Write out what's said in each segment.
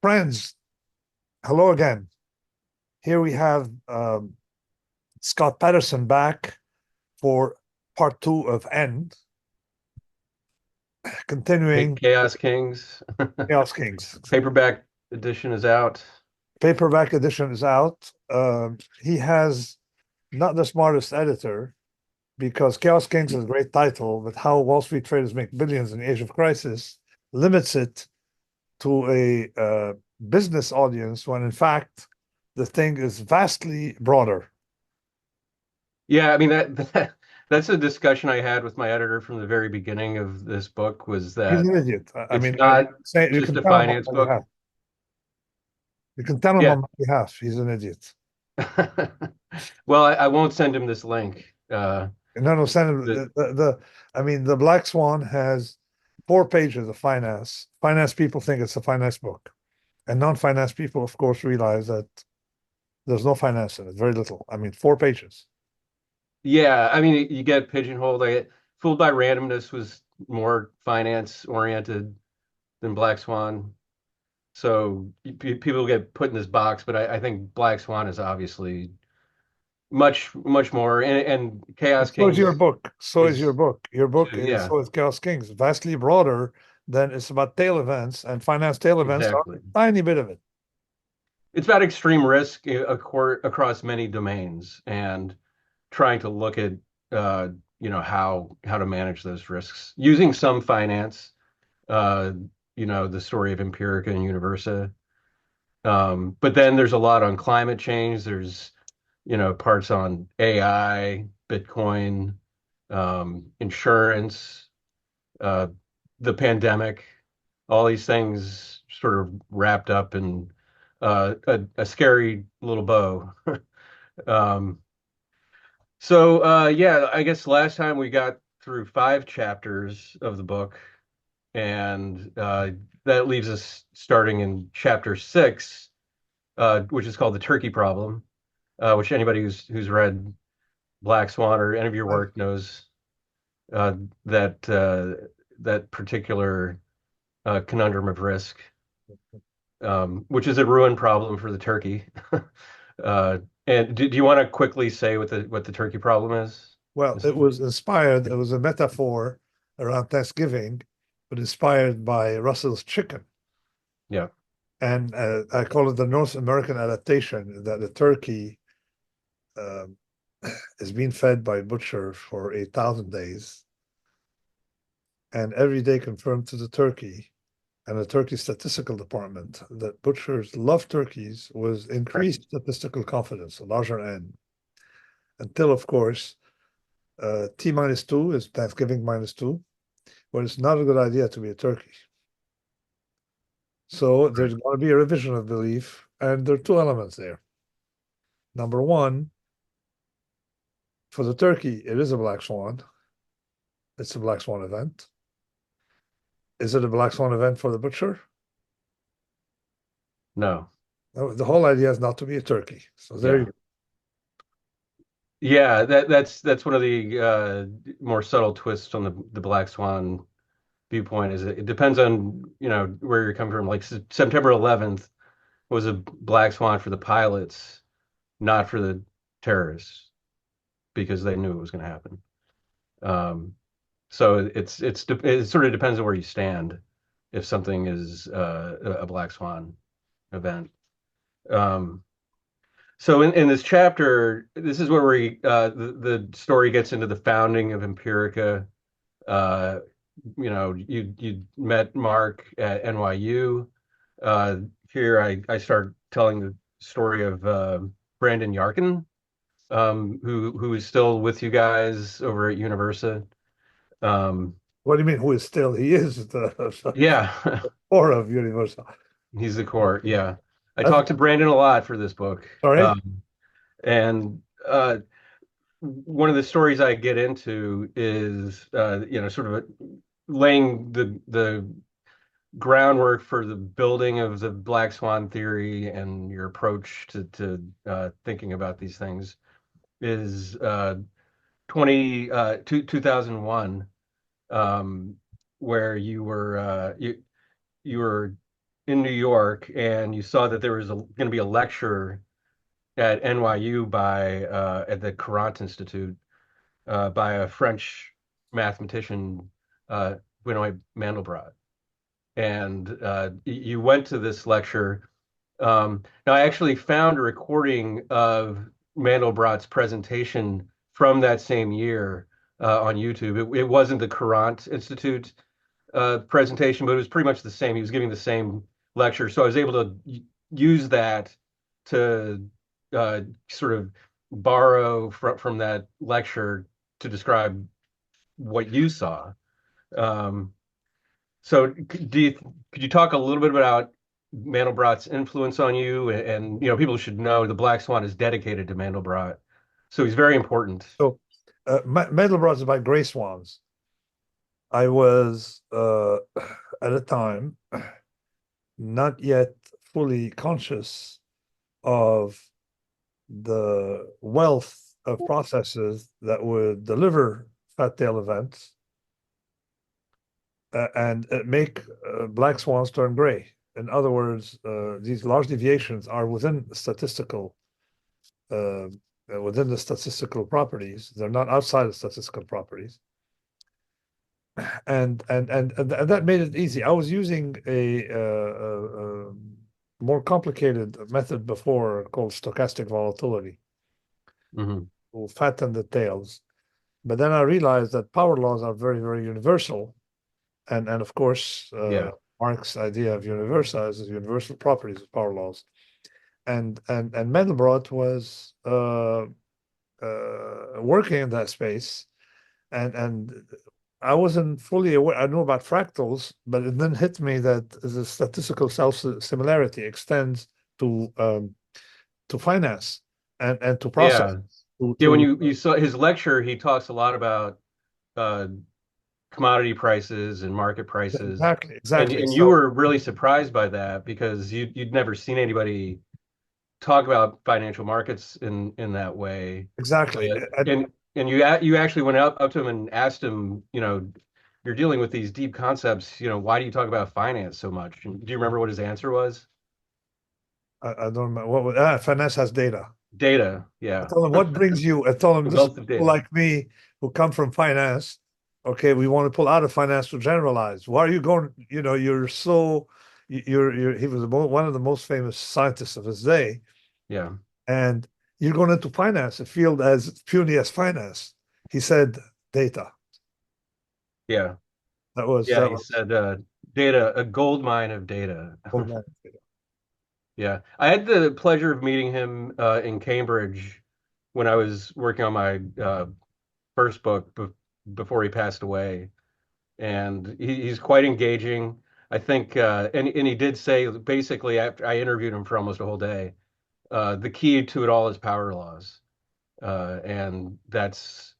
Friends, hello again. Here we have Scott Patterson back for part two of N, continuing Chaos Kings. Chaos Kings. Paperback edition is out. Paperback edition is out. He has not the smartest editor because Chaos Kings is a great title, but how Wall Street traders make billions in the age of crisis limits it to a business audience when in fact the thing is vastly broader. Yeah, I mean that's a discussion I had with my editor from the very beginning of this book was He's that an idiot. I it's mean, I not say you just can a tell him on finance my book. behalf. You can tell him Yeah. on my behalf. He's an idiot. Well, I won't send him this link. No, no, send him The, I mean, the Black Swan has 4 pages of finance. Finance people think it's a finance book, and non-finance people, of course, realize that there's no finance in it. Very little. I mean, 4 pages. yeah, I mean you get pigeonholed. Fooled by Randomness was more finance oriented than Black Swan. So people get put in this box, but I think Black Swan is obviously much more. And And Chaos so is your Kings book. So is your is book. Your book too. is Yeah, so is Chaos Kings, vastly broader than it's about tail events, and finance tail events are exactly. a tiny bit of it. It's about extreme risk across many domains and trying to look at uh, how to manage those risks using some finance. Uh, the story of Empirica and Universa. But then there's a lot on climate change. There's parts on AI, Bitcoin, insurance, uh, the pandemic, all these things sort of wrapped up in a scary little bow. Um, yeah, I guess last time we got through 5 chapters of the book, and that leaves us starting in chapter 6, which is called the turkey problem, which anybody who's read Black Swan or any of your I've work knows uh, that particular conundrum of risk, which is a ruin problem for the turkey. Uh, and do you want to quickly say what the turkey problem is? Well, it was inspired, it was a metaphor around Thanksgiving, but inspired by Russell's chicken. Yeah, And I call it the North American adaptation that the turkey um, is being fed by butcher for 8,000 days. And every day confirmed to the turkey and the turkey statistical department that butchers love turkeys with increased statistical confidence, a larger N, until, of course, T minus two is Thanksgiving minus two, where it's not a good idea to be a turkey. So there's going to be a revision of belief, and there are two elements there. Number one, for the turkey, it is a black swan. It's a black swan event. Is it a black swan event for the butcher? no, No, the whole idea is not to be a turkey. So there you yeah, go. yeah. That's one of the more subtle twists on the Black Swan viewpoint. Is it depends on where you're coming from. Like September 11th was a Black Swan for the pilots, not for the terrorists, because they knew it was going to happen. Um, so it sort of depends on where you stand if something is a Black Swan event. Um, so in this chapter, this is where the story gets into the founding of Empirica. Uh, you met Mark at NYU. Uh, Here I start telling the story of Brandon Yarkin, who is still with you guys over at Universa. Um, What do you mean? Who is still? He is the yeah, core of Universal. he's the core. Yeah, I That's talked to Brandon a lot for this book, sorry. and one of the stories I get into is sort of laying the groundwork for the building of the Black Swan theory and your approach to thinking about these things is 2001, where you were in New York and you saw that there was going to be a lecture at NYU by at the Courant Institute by a French mathematician, Benoit Mandelbrot, and you went to this lecture. Now, I actually found a recording of Mandelbrot's presentation from that same year on YouTube. It wasn't the Courant Institute presentation, but it was pretty much the same. He was giving the same lecture, so I was able to use that to sort of borrow from that lecture to describe what you saw. Um, so, could you talk a little bit about Mandelbrot's influence on you? And you know, people should know the Black Swan is dedicated to Mandelbrot, so he's very important. So, Mandelbrot is about gray swans. I was at a time not yet fully conscious of the wealth of processes that would deliver fat tail events and make black swans turn gray. In other words, these large deviations are uh, within the statistical properties. They're not outside the statistical properties. And that made it easy. I was using a more complicated method before called stochastic volatility Hmm. to fatten the tails. But then I realized that power laws are very, very universal. And of course, Yeah, Marx's idea of universal is universal properties of power laws. And Mandelbrot was working in that space, and I wasn't fully aware. I knew about fractals, but it then hit me that the statistical self-similarity extends to finance and to process. yeah, yeah. When To you saw his lecture, he talks a lot about uh, commodity prices and market prices. exactly. And you So were really surprised by that because you'd never seen anybody talk about financial markets in that way. exactly, And you actually went up to him and asked him, you know, you're dealing with these deep concepts, you know, why do you talk about finance so much? And do you remember what his answer was? I don't remember finance has data. Data, I yeah. told him, what brings you? I told him, The this is wealth of people data. like me who come from finance. Okay, we want to pull out of finance to generalize. Why are you going? You're so, he was one of the most famous scientists of his day. Yeah. And you're going into finance, a field as puny as finance. He said, data. Yeah. That was, Yeah, that he was, said data, a gold mine of data. oh man. Yeah. I had the pleasure of meeting him in Cambridge when I was working on my first book before he passed away. And he's quite engaging. I think, and he did say basically after I interviewed him for almost a whole day, the key to it all is power laws, and that's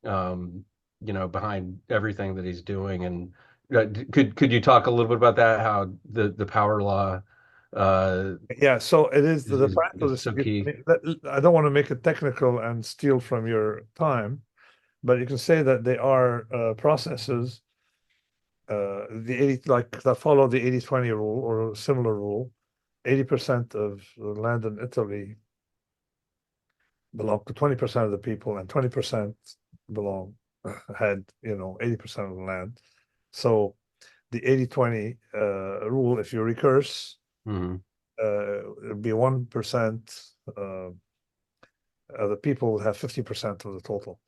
you know behind everything that he's doing. And could you talk a little bit about that? How the power law uh, Yeah, so it is is, the is practical. is so key. I don't want to make it technical and steal from your time, but you can say that they are processes the 80 like that follow the 80-20 rule or a similar rule. 80% of the land in Italy belong to 20% of the people, and 20% belong had 80% of the land. So the 80-20 rule, if you recurse, Hmm. it'd be 1% of the people would have 50% of the total.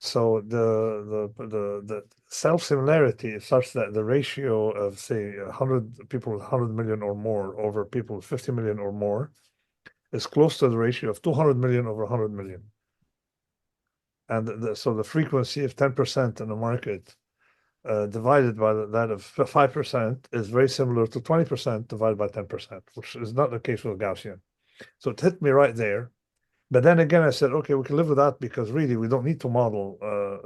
So the self similarity is such that the ratio of say 100 people with 100 million or more over people with 50 million or more is close to the ratio of 200 million over 100 million. And so the frequency of 10% in the market divided by that of 5% is very similar to 20% divided by 10%, which is not the case with Gaussian. So it hit me right there. But then again, I said, okay, we can live with that because really we don't need to model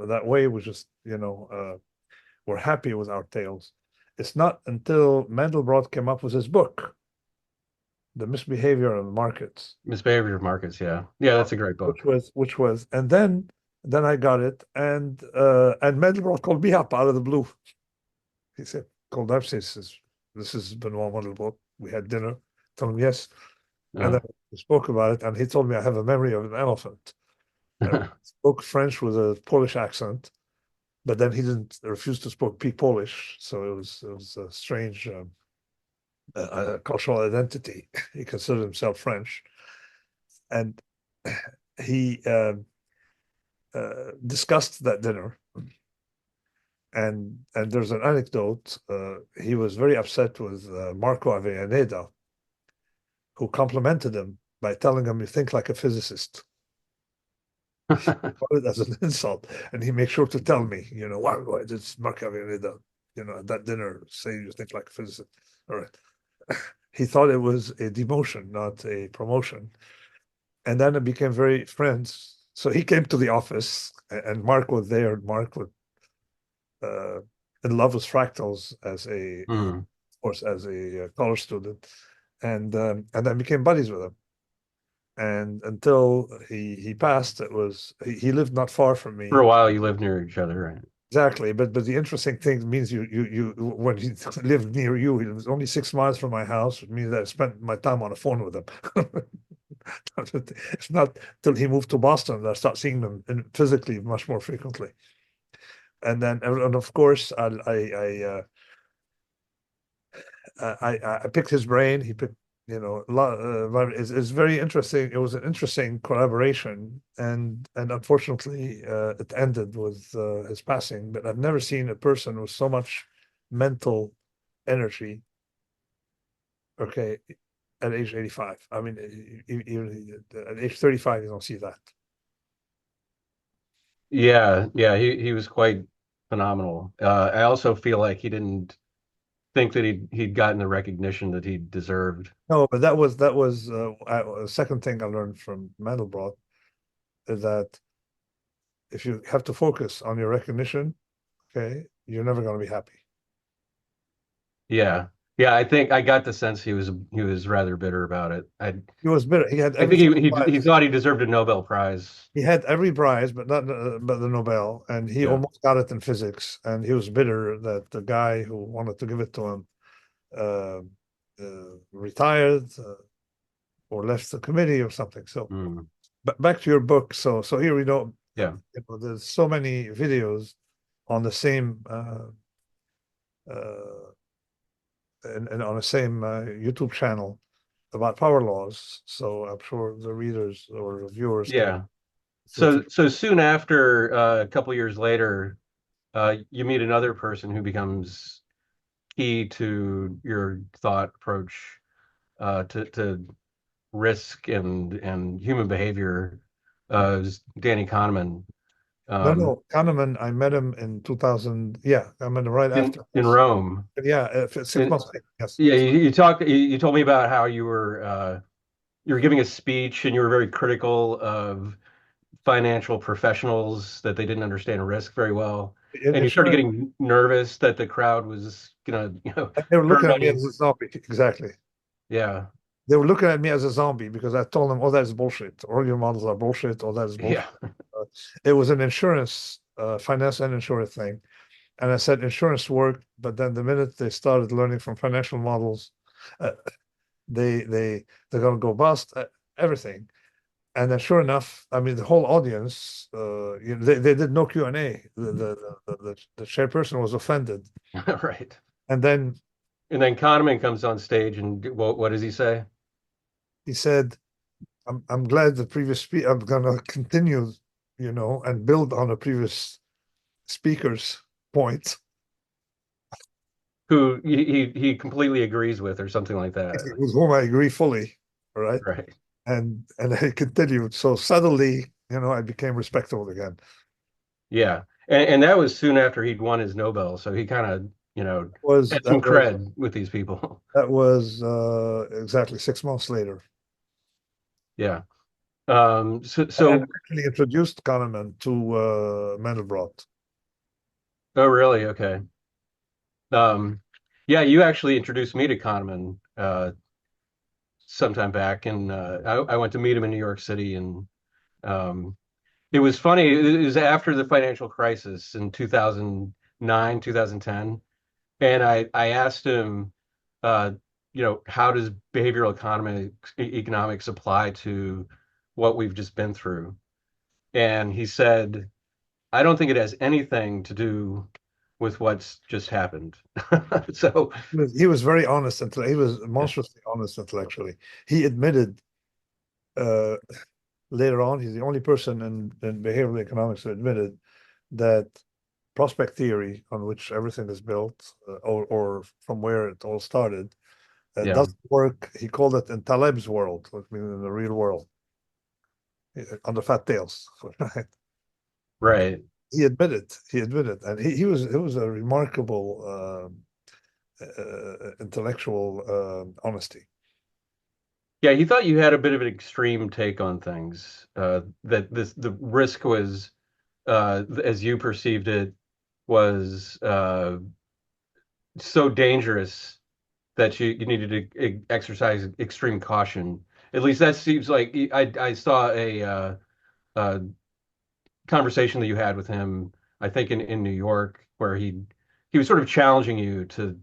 that way. We just, we're happy with our tails. It's not until Mandelbrot came up with his book, The Misbehavior of Markets, Misbehavior of markets. Yeah, yeah, that's a great book. and then I got it, and Mandelbrot called me up out of the blue. He said, "Coldapsis is this is Benoit Mandelbrot. We had dinner. Told him yes. And Uh, then we spoke about it, and he told me I have a memory of an elephant. Spoke French with a Polish accent, but then he didn't refuse to speak Polish, so it was a strange cultural identity. He considered himself French, and he discussed that dinner. And there's an anecdote. He was very upset with Marco Avellaneda, who complimented him by telling him, "You think like a physicist." It as an insult, and he makes sure to tell me, why did Marco Avellaneda, at that dinner say you think like a physicist? All right. He thought it was a demotion, not a promotion. And then it became very friends. So he came to the office, and Mark was there. Mark was uh, in love with fractals mm. of course, as a college student, and then became buddies with him. And until he passed, he lived not far from For a me. while, you lived near each other, right? Exactly, but the interesting thing means you when he lived near you, he was only 6 miles from my house, which means that I spent my time on the phone with him. It's not till he moved to Boston that I start seeing them physically much more frequently. And of course, I picked his brain. He picked, a lot. It's very interesting. It was an interesting collaboration, and unfortunately, it ended with his passing. But I've never seen a person with so much mental energy. Okay, at age 85. I mean, even at age 35, you don't see that. Yeah, yeah, he was quite phenomenal. I also feel like he didn't think that he'd gotten the recognition that he deserved. No, but that was a second thing I learned from Mandelbrot is that if you have to focus on your recognition, okay, you're never going to be happy. Yeah, yeah, I think I got the sense he was rather bitter about it. He was bitter. He had I think everything he prize. thought he deserved a Nobel Prize. He had every prize, but not but the Nobel, and he Yeah. almost got it in physics. And he was bitter that the guy who wanted to give it to him uh, retired or left the committee or something. So, Mm. but back to your book. So here we know, Yeah. there's so many videos on the same uh, and on the same YouTube channel about power laws. So I'm sure the readers or the viewers can Yeah. feel free. So soon after, a couple years later, you meet another person who becomes key to your thought approach to risk and human behavior. Is Danny Kahneman No, um, no, Kahneman, I met him in 2000. Yeah, I met him right after in this. Rome? Yeah, 6 months And later. Yes. yeah, you told me about how you were giving a speech and you were very critical of financial professionals that they didn't understand risk very well. In And you started insurance, getting nervous that the crowd was gonna, they were turn looking at on me as you. a zombie. Exactly. Yeah. They were looking at me as a zombie because I told them, "Oh, that is bullshit. All your models are bullshit. All that is bullshit." Yeah. It was an insurance, finance and insurance thing, and I said insurance worked, but then the minute they started learning from financial models, uh, they're gonna go bust. Everything. And then sure enough, I mean, the whole audience, they did no Q&A. The chairperson was offended. Right. And then And then Kahneman comes on stage and what does he say? he said, I'm glad the previous speaker, I'm going to continue, and build on the previous speaker's point, Who he completely agrees with or something like that. with whom I agree fully. All right. Right. And I continued. So suddenly, I became respectable again. Yeah. And that was soon after he'd won his Nobel, so he kind of, Was had that some was cred with these people. that was exactly 6 months later. Yeah. So, And I so actually introduced Kahneman to Mandelbrot. oh really? Okay. Um, yeah, you actually introduced me to Kahneman sometime back, and I went to meet him in New York City, and um, it was funny. It was after the financial crisis in 2009, 2010, and I asked him. uh, how does behavioral economics apply to what we've just been through? And he said, I don't think it has anything to do with what's just happened. So, He was very honest, and he was yeah, monstrously honest intellectually. He admitted uh, later on, he's the only person in behavioral economics who admitted that prospect theory, on which everything is built, or from where it all started, yeah, doesn't work. He called it in Taleb's world, which means in the real world, on the fat tails. Right? right. He admitted, and he was it was a remarkable intellectual honesty. Yeah, he thought you had a bit of an extreme take on things. That the risk was, as you perceived it, was so dangerous that you needed to exercise extreme caution. At least that seems like I saw a conversation that you had with him, I think in New York, where he was sort of challenging you to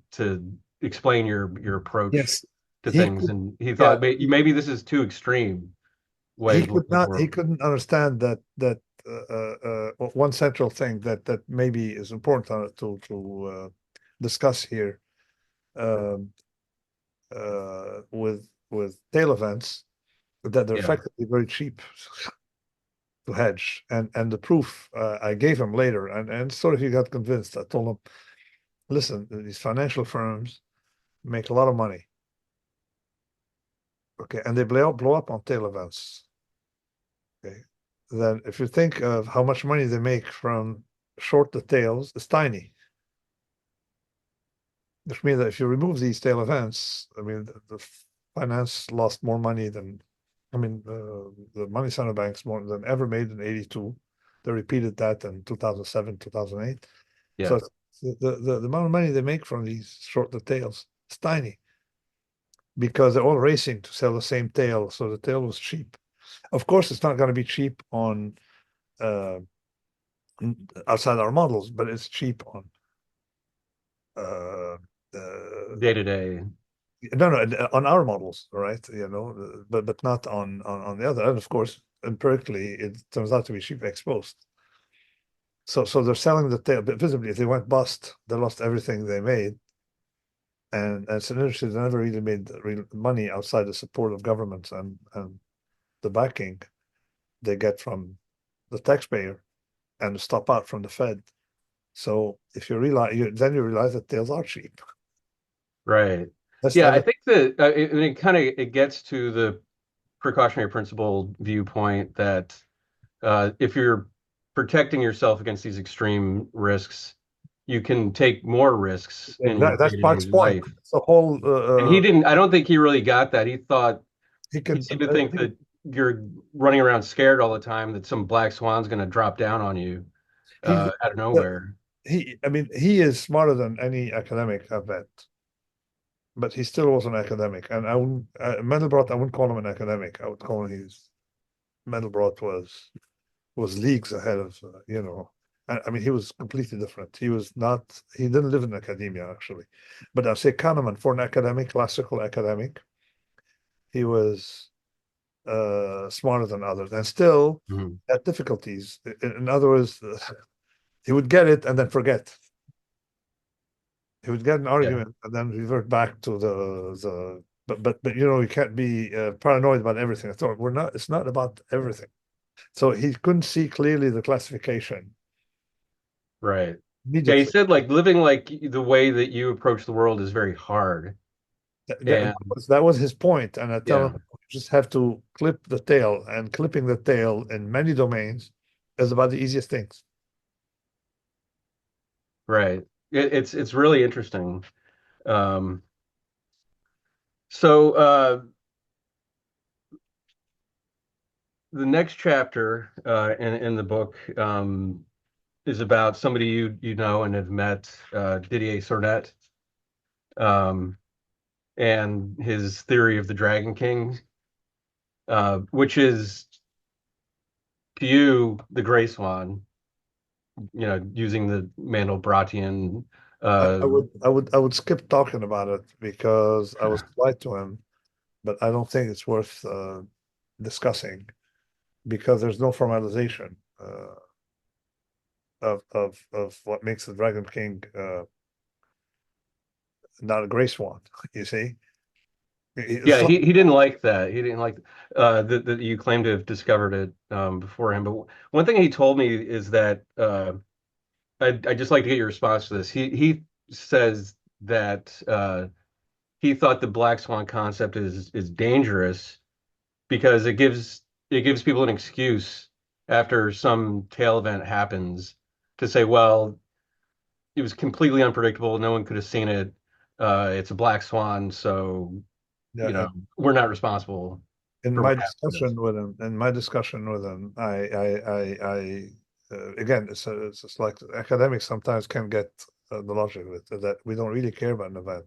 explain your approach Yes, to he things, could. and he Yeah, thought maybe this is too extreme way he of could looking at the not. He world. couldn't understand one central thing that maybe is important to discuss here um, with tail events, that they're Yeah, effectively very cheap to hedge. And the proof I gave him later, and sort of he got convinced. I told him, listen, these financial firms make a lot of money, okay, and they blow up on tail events. Okay, then if you think of how much money they make from short the tails, it's tiny. Which means that if you remove these tail events, I mean, the finance lost more money than, I mean, the money center banks more than ever made in '82. They repeated that in 2007, 2008. yeah, So the amount of money they make from these short the tails is tiny because they're all racing to sell the same tail. So the tail was cheap. Of course, it's not going to be cheap on uh, outside our models, but it's cheap on uh, day to day. no, on our models, right? But not on the other. And of course, empirically, it turns out to be cheap exposed. So they're selling the tail, but visibly, if they went bust, they lost everything they made. And it's an industry that never really made real money outside the support of governments and the backing they get from the taxpayer and the stop out from the Fed. So if you realize, then you realize that tails are cheap. Right. That's Yeah, I evident. think that it kind of it gets to the precautionary principle viewpoint that if you're protecting yourself against these extreme risks, you can take more risks in your Exactly. That's day-to-day Park's point. life. It's a whole. And he didn't, I don't think he really got that. He He can. seemed to think that you're running around scared all the time, that some black swan's going to drop down on you He. out of The, nowhere. he. I mean, he is smarter than any academic I've met, but he still was an academic. And I wouldn't. Mandelbrot, I wouldn't call him an academic. I would call him his. Mandelbrot was leagues ahead of I mean, he was completely different. He was not. He didn't live in academia actually, but I say Kahneman for an academic, classical academic, he was smarter than others, and still Mhm. had difficulties. In other words, he would get it and then forget. He would get an Yeah, argument and then revert back to the. But you can't be paranoid about everything. I thought we're not. It's not about everything. So he couldn't see clearly the classification right. Yeah, he immediately. said like living like the way that you approach the world is very hard. That And that was his point, and I tell yeah, him you just have to clip the tail, and clipping the tail in many domains is about the easiest things. right. It's really interesting. Um, so the next chapter in the book is about somebody you know and have met, Didier Sornet, um, and his theory of the Dragon King, which is to you the Gray Swan, using the Mandelbrottian I would skip talking about it because I was polite to him, but I don't think it's worth discussing because there's no formalization of what makes the Dragon King not a gray swan. You see, Yeah, it's like he didn't like that. He didn't like that you claim to have discovered it before him. But one thing he told me is that I just like to get your response to this. He says that he thought the black swan concept is dangerous because it gives people an excuse after some tail event happens to say, well, it was completely unpredictable. No one could have seen it. It's a black swan, so yeah, you know we're not responsible in for my what happened to this. discussion with him, again, it's just like academics sometimes can get the logic of it that we don't really care about an event.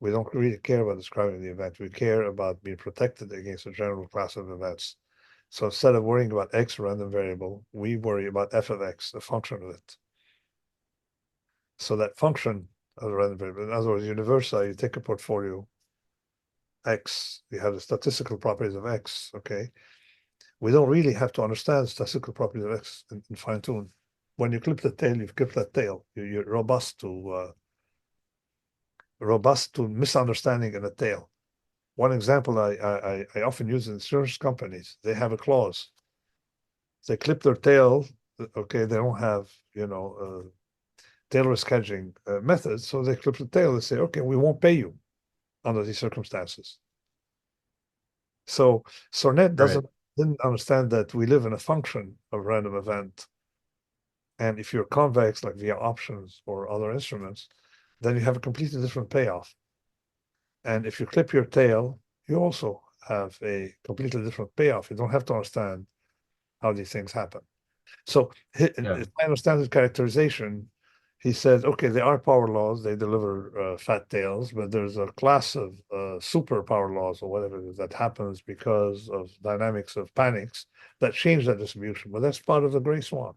We don't really care about describing the event. We care about being protected against a general class of events. So instead of worrying about X random variable, we worry about f of X, the function of it. So that function of the random variable, in other words, universal, you take a portfolio X, you have the statistical properties of X, okay? We don't really have to understand the statistical properties of X in fine tune. When you clip the tail, you've clipped that tail. You're robust to misunderstanding in a tail. One example I often use in insurance companies, they have a clause. They clip their tail, okay, they don't have, tail risk hedging methods, so they clip the tail and say, okay, we won't pay you under these circumstances. So Sornet Right. didn't understand that we live in a function of random event. And if you're convex, like via options or other instruments, then you have a completely different payoff. And if you clip your tail, you also have a completely different payoff. You don't have to understand how these things happen. So Yeah. if I understand his characterization, he said, okay, there are power laws, they deliver fat tails, but there's a class of super power laws or whatever it is that happens because of dynamics of panics that change that distribution. But that's part of the gray swan.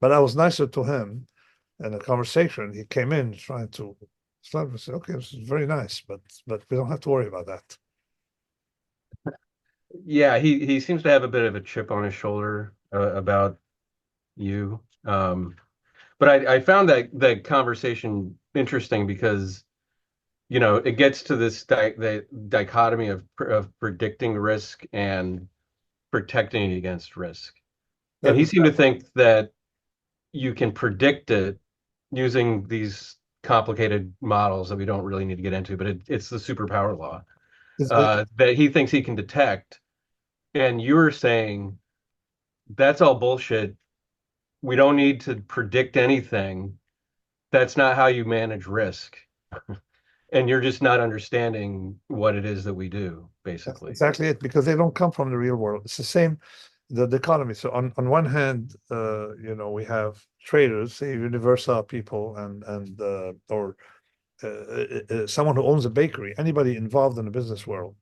But I was nicer to him in a conversation. He came in trying to start and say, okay, this is very nice, but we don't have to worry about that. Yeah, he seems to have a bit of a chip on his shoulder about you. But I found that conversation interesting because it gets to this the dichotomy of predicting risk and protecting against risk. And he That, seemed to think that you can predict it using these complicated models that we don't really need to get into, but it's the superpower law is- that he thinks he can detect. And you're saying that's all bullshit. We don't need to predict anything. That's not how you manage risk. And you're just not understanding what it is that we do, That's basically. exactly it, because they don't come from the real world. It's the same, the economy. So on one hand, we have traders, say universal people and or someone who owns a bakery, anybody involved in the business world,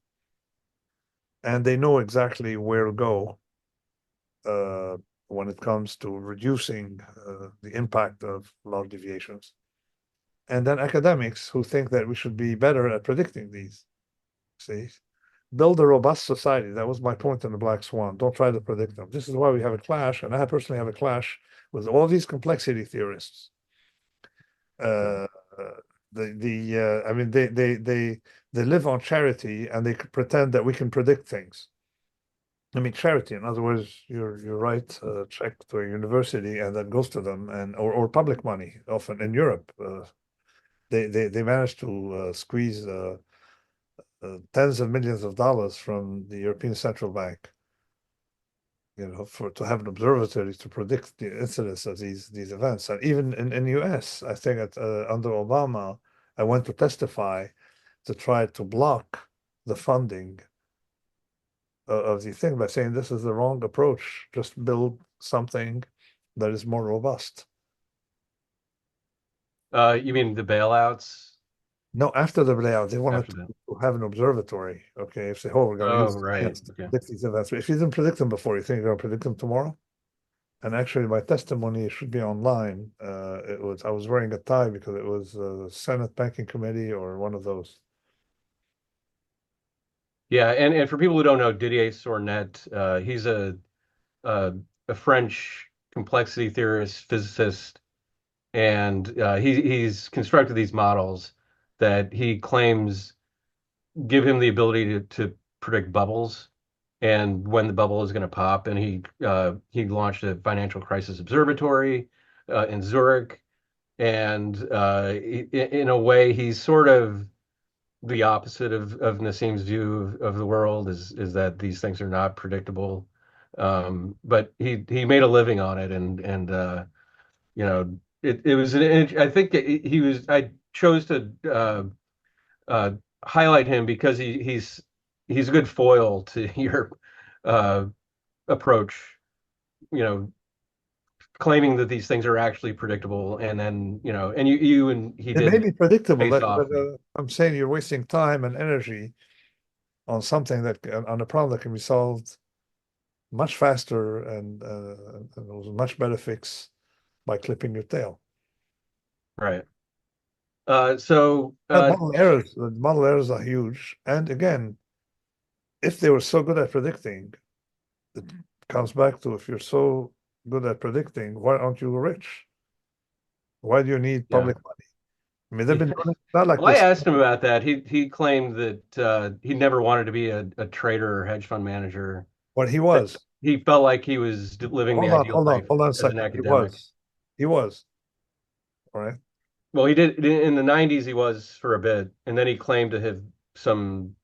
and they know exactly where to go uh, when it comes to reducing the impact of large deviations. And then academics who think that we should be better at predicting these. See, build a robust society. That was my point in the Black Swan. Don't try to predict them. This is why we have a clash, and I personally have a clash with all these complexity theorists. Uh, I mean, they live on charity and they pretend that we can predict things. I mean, charity. In other words, you write a check to a university and that goes to them, and or public money. Often in Europe, they manage to squeeze tens of millions of dollars from the European Central Bank, for to have an observatory to predict the incidence of these events. And even in US, I think under Obama, I went to testify to try to block the funding of the thing by saying this is the wrong approach. Just build something that is more robust. You mean the bailouts No, after the layout, they wanted after that? to have an observatory. Okay, if they, oh, we're going to Oh, use right. science to Okay. predict these events. If you didn't predict them before, you think you're going to predict them tomorrow? And actually, my testimony should be online. I was wearing a tie because it was Senate Banking Committee or one of those. Yeah, and for people who don't know, Didier Sornet, he's a a French complexity theorist, physicist, and he's constructed these models that he claims give him the ability to predict bubbles and when the bubble is going to pop. And he launched a financial crisis observatory in Zurich, and in a way, he's sort of the opposite of Nassim's view of the world is that these things are not predictable. But he made a living on it, and you know it was I think he was I chose to uh, highlight him because he's a good foil to your uh, approach. You know, claiming that these things are actually predictable, and then and you and he It may did be predictable, face but off. I'm saying you're wasting time and energy on something on a problem that can be solved much faster and it was a much better fix by clipping your tail. Right. So The model errors are huge. And again, if they were so good at predicting, it comes back to if you're so good at predicting, why aren't you rich? Why do you need yeah. public money? I mean, they've been doing it not like Well, I this. asked him about that. He claimed that he never wanted to be a trader or hedge fund manager. What he That was. he felt like he was living the ideal life Hold on a as an second. academic. He was, all right. Well, he did in the 90s. He was for a bit, and then he claimed to have some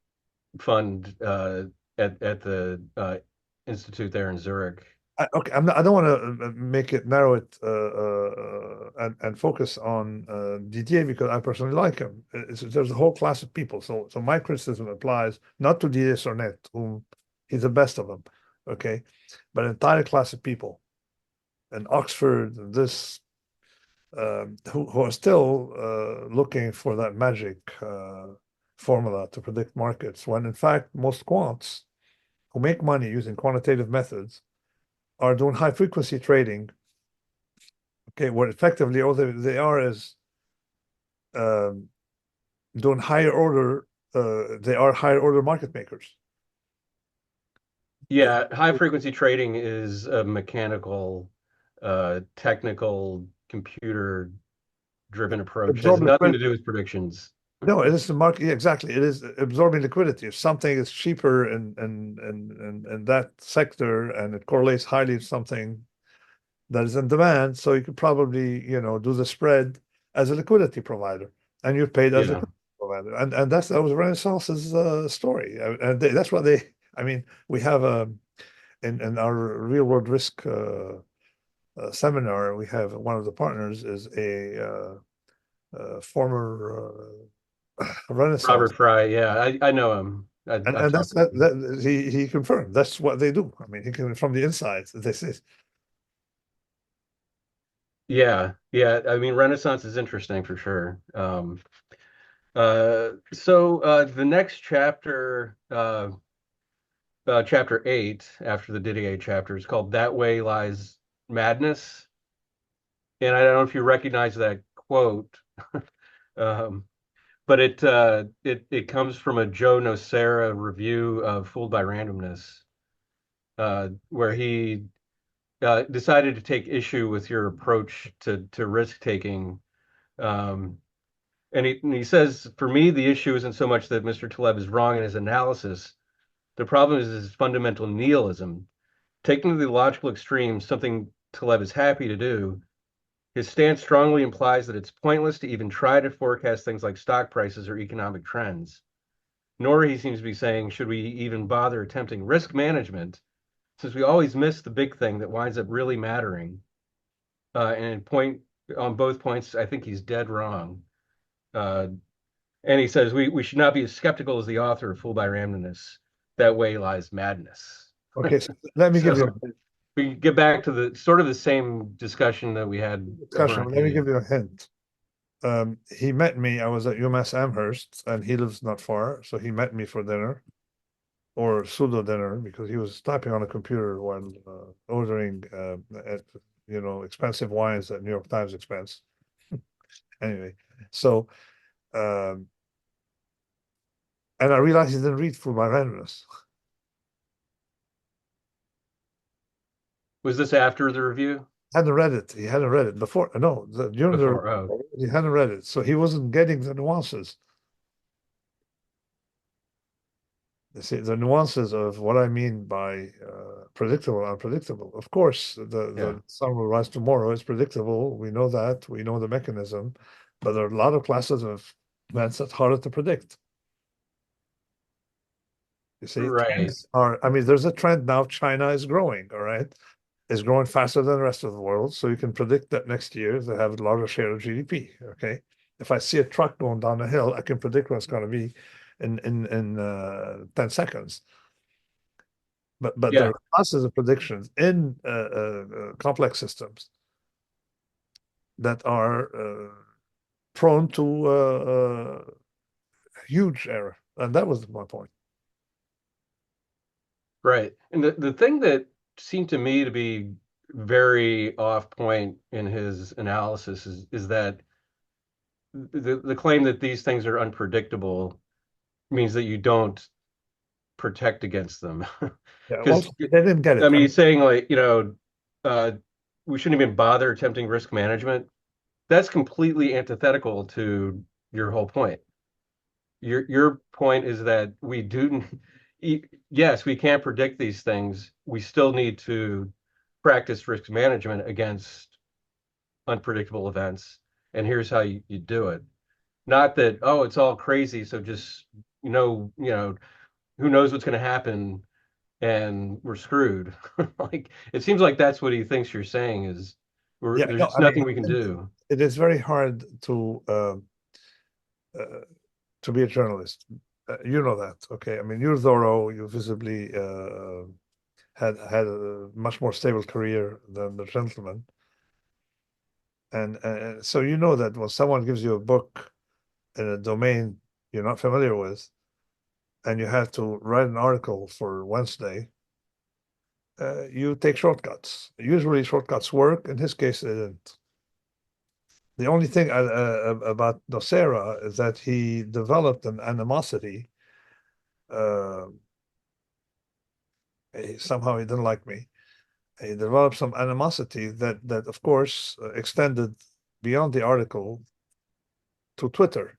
fund at the institute there in Zurich. Okay, I don't want to make it narrow it and focus on Didier because I personally like him. There's a whole class of people. So my criticism applies not to Didier Sornet, whom he's the best of them, okay, but an entire class of people in Oxford, this who are still looking for that magic formula to predict markets, when in fact most quants who make money using quantitative methods are doing high frequency trading. Okay, what effectively all they are is um, doing higher order. They are higher order market makers. Uh, Yeah, high frequency trading is a mechanical, technical, computer driven approach. It has absorb nothing to liquidity. do with predictions. No, it is the market. Yeah, exactly. It is absorbing liquidity. If something is cheaper in that sector and it correlates highly to something that is in demand, so you could probably do the spread as a liquidity provider, and you're paid as a Yeah. liquidity provider, and that was Renaissance's story, and that's what they. I mean, we have in our real world risk seminar, we have one of the partners is a former Renaissance, Robert Fry, yeah, I know him. I've and that's talked to him. he confirmed that's what they do. I mean, he can from the inside. They say, Yeah, yeah. I mean, Renaissance is interesting for sure. So the next chapter, chapter 8, after the Didier chapter, is called "That Way Lies Madness," and I don't know if you recognize that quote, um, but it comes from a Joe Nocera review of "Fooled by Randomness," where he decided to take issue with your approach to risk taking. Um, and he says, for me, the issue isn't so much that Mr. Taleb is wrong in his analysis. The problem is his fundamental nihilism. Taken to the logical extreme, something Taleb is happy to do, his stance strongly implies that it's pointless to even try to forecast things like stock prices or economic trends. Nor, he seems to be saying, should we even bother attempting risk management, since we always miss the big thing that winds up really mattering. And point on both points, I think he's dead wrong. Uh, And he says we should not be as skeptical as the author of Fooled by Randomness. That way lies madness. okay, so let me give you So we get back to the sort of the same discussion that we had a over discussion. on Let me Idiot. give you a hint. He met me. I was at UMass Amherst, and he lives not far, so he met me for dinner. or pseudo dinner because he was typing on a computer while ordering, at, expensive wines at New York Times expense. Anyway, so um, and I realized he didn't read through my randomness. Was this after the review? Hadn't read it. He hadn't read it before. No, during the Before? Oh, he hadn't read it, so he wasn't getting the nuances. You see, the nuances of what I mean by predictable, unpredictable. Of course, yeah. the sun will rise tomorrow is predictable. We know that. We know the mechanism, but there are a lot of classes of events that's harder to predict. You see, Right. trends are. I mean, there's a trend now. China is growing. All right, is growing faster than the rest of the world, so you can predict that next year they have a larger share of GDP. Okay, if I see a truck going down a hill, I can predict what it's going to be in 10 seconds. But there Yeah. are classes of predictions in complex systems that are prone to huge error, and that was my point. Right. And the thing that seemed to me to be very off point in his analysis is that the claim that these things are unpredictable means that you don't protect against them. Yeah, well, Because they didn't get I it. I mean, mean, he's saying like, uh, we shouldn't even bother attempting risk management. That's completely antithetical to your whole point. Your point is that we do, yes, we can't predict these things. We still need to practice risk management against unpredictable events. And here's how you do it. Not that, oh, it's all crazy, so just who knows what's going to happen and we're screwed. Like it seems like that's what he thinks you're saying is yeah, there's no, just I mean, nothing we can do. it is very hard uh, to be a journalist. You know that, okay? I mean, you're thorough. You visibly had a much more stable career than the gentleman. And so you know that when someone gives you a book in a domain you're not familiar with, and you have to write an article for Wednesday, you take shortcuts. Usually, shortcuts work. In his case, they didn't. The only thing about Nocera is that he developed an animosity. Uh, Somehow he didn't like me. He developed some animosity that of course, extended beyond the article to Twitter.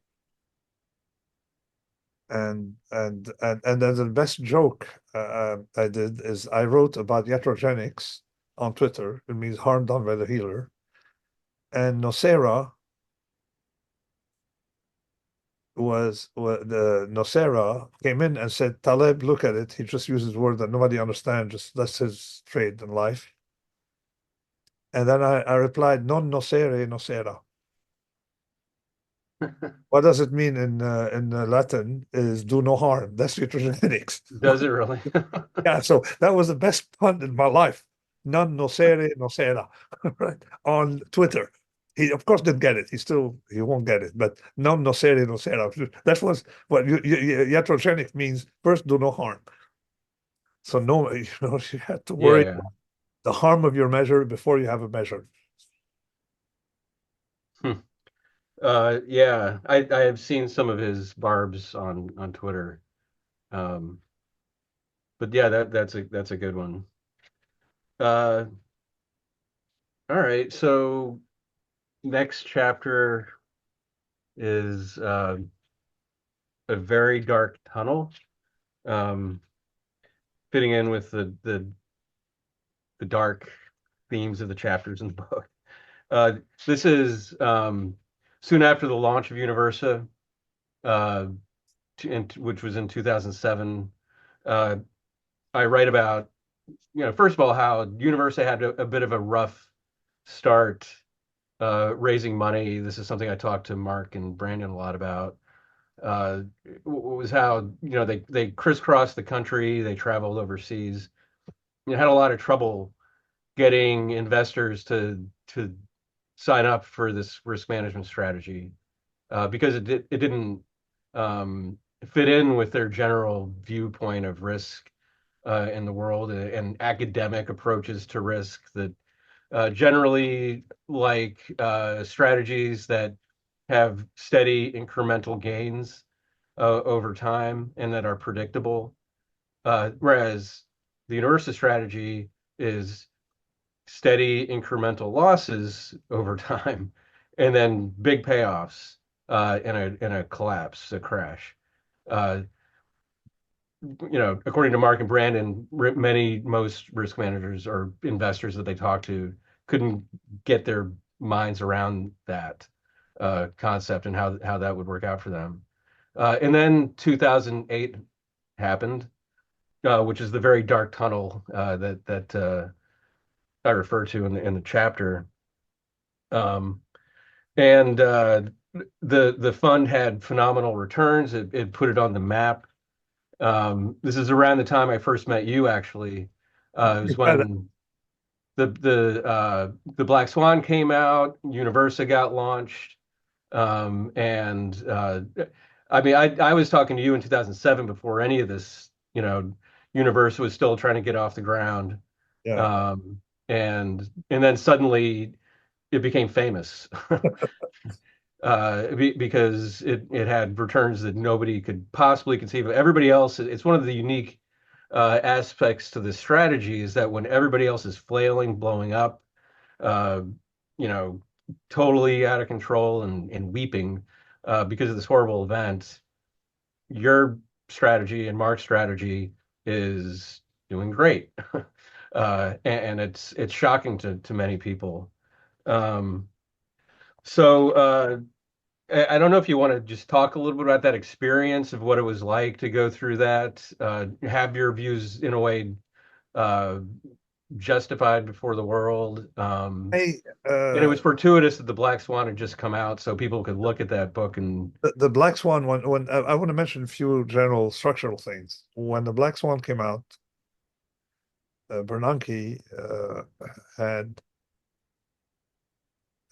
And then the best joke I did is I wrote about iatrogenics on Twitter. It means harm done by the healer. And Nocera the Nocera came in and said, Taleb, look at it. He just uses words that nobody understands. Just that's his trade in life. And then I replied, non nocere nocera. What does it mean in Latin? Is do no harm. That's eutrogenetics. Does it really? Yeah, so that was the best pun in my life. Non nocere nocera, right? On Twitter. He of course didn't get it. He won't get it. But non nocere nocera. That was what iatrogenic means. First, do no harm. So no, you have to Yeah, worry yeah. the harm of your measure before you have a measure. Hmm. Yeah, I have seen some of his barbs on Twitter. Um, but yeah, that's a good one. Uh, all right, so next chapter is a very dark tunnel, um, fitting in with the dark themes of the chapters in the book. Uh, this is soon after the launch of Universa, uh, which was in 2007. Uh, I write about, first of all, how Universa had a bit of a rough start raising money. This is something I talked to Mark and Brandon a lot about. Was how they crisscrossed the country, they traveled overseas, had a lot of trouble getting investors to sign up for this risk management strategy because it didn't fit in with their general viewpoint of risk in the world and academic approaches to risk that generally like strategies that have steady incremental gains over time and that are predictable. Whereas the universal strategy is steady incremental losses over time and then big payoffs in a collapse, a crash. Uh, According to Mark and Brandon, most risk managers or investors that they talk to couldn't get their minds around that concept and how that would work out for them. And then 2008 happened, which is the very dark tunnel that I refer to in the chapter. Um, and the fund had phenomenal returns. It put it on the map. This is around the time I first met you, actually. It was Yeah, when the Black Swan came out, Universa got launched, and I mean, I was talking to you in 2007 before any of this. Universa was still trying to get off the ground, yeah. um, and then suddenly it became famous. Because it had returns that nobody could possibly conceive of. Everybody else, it's one of the unique aspects to this strategy is that when everybody else is flailing, blowing up, uh, you know, totally out of control and weeping because of this horrible event, your strategy and Mark's strategy is doing great. And it's shocking to many people. Um, so I don't know if you want to just talk a little bit about that experience of what it was like to go through that, have your views in a way uh, justified before the world. Hey, And it was fortuitous that the Black Swan had just come out, so people could look at that book and the Black Swan one, when I want to mention a few general structural things. When the Black Swan came out, Bernanke had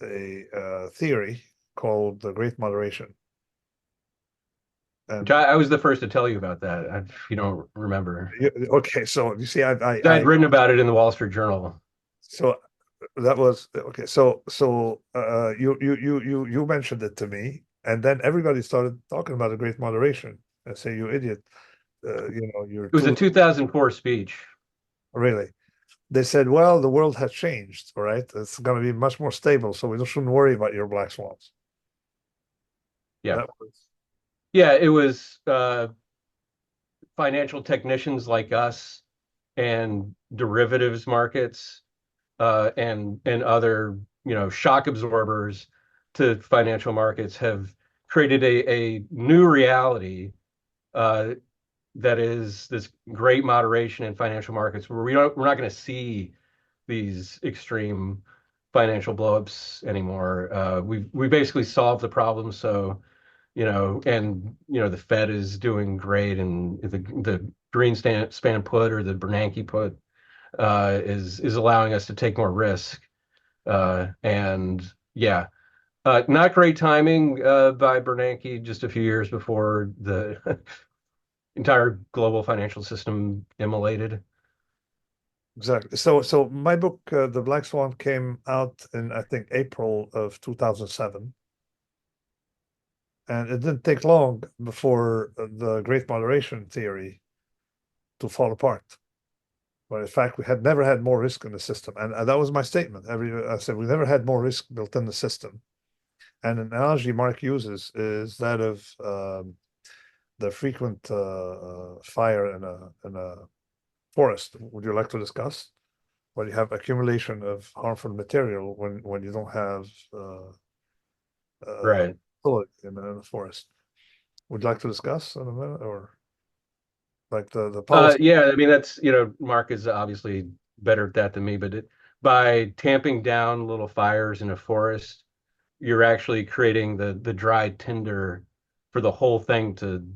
a theory called the Great Moderation. which And I was the first to tell you about that, if you don't remember. okay, so you see, I'd written about it in the Wall Street Journal. so that was okay. You mentioned it to me, and then everybody started talking about the Great Moderation. I say, you idiot, you're It was a too 2004 speech. really. They said, well, the world has changed, all right? It's going to be much more stable, so we shouldn't worry about your black swans. Yeah. That was Yeah, it was financial technicians like us and derivatives markets and other shock absorbers to financial markets have created a new reality uh, that is this great moderation in financial markets where we're not going to see these extreme financial blowups anymore. We basically solved the problem. So the Fed is doing great, and the Greenspan put or the Bernanke put is allowing us to take more risk. And yeah, not great timing by Bernanke just a few years before the entire global financial system immolated. exactly. So my book, The Black Swan, came out in, I think, April of 2007. And it didn't take long before the Great Moderation theory to fall apart. But in fact, we had never had more risk in the system. And that was my statement. I said, we never had more risk built in the system. And an analogy Mark uses is that of the frequent fire in a forest. Would you like to discuss? When you have accumulation of harmful material when you don't have Right. fluid in a forest. Would you like to discuss in a minute, or like the policy? Yeah, I mean that's Mark is obviously better at that than me, but by tamping down little fires in a forest, you're actually creating the dry tinder for the whole thing to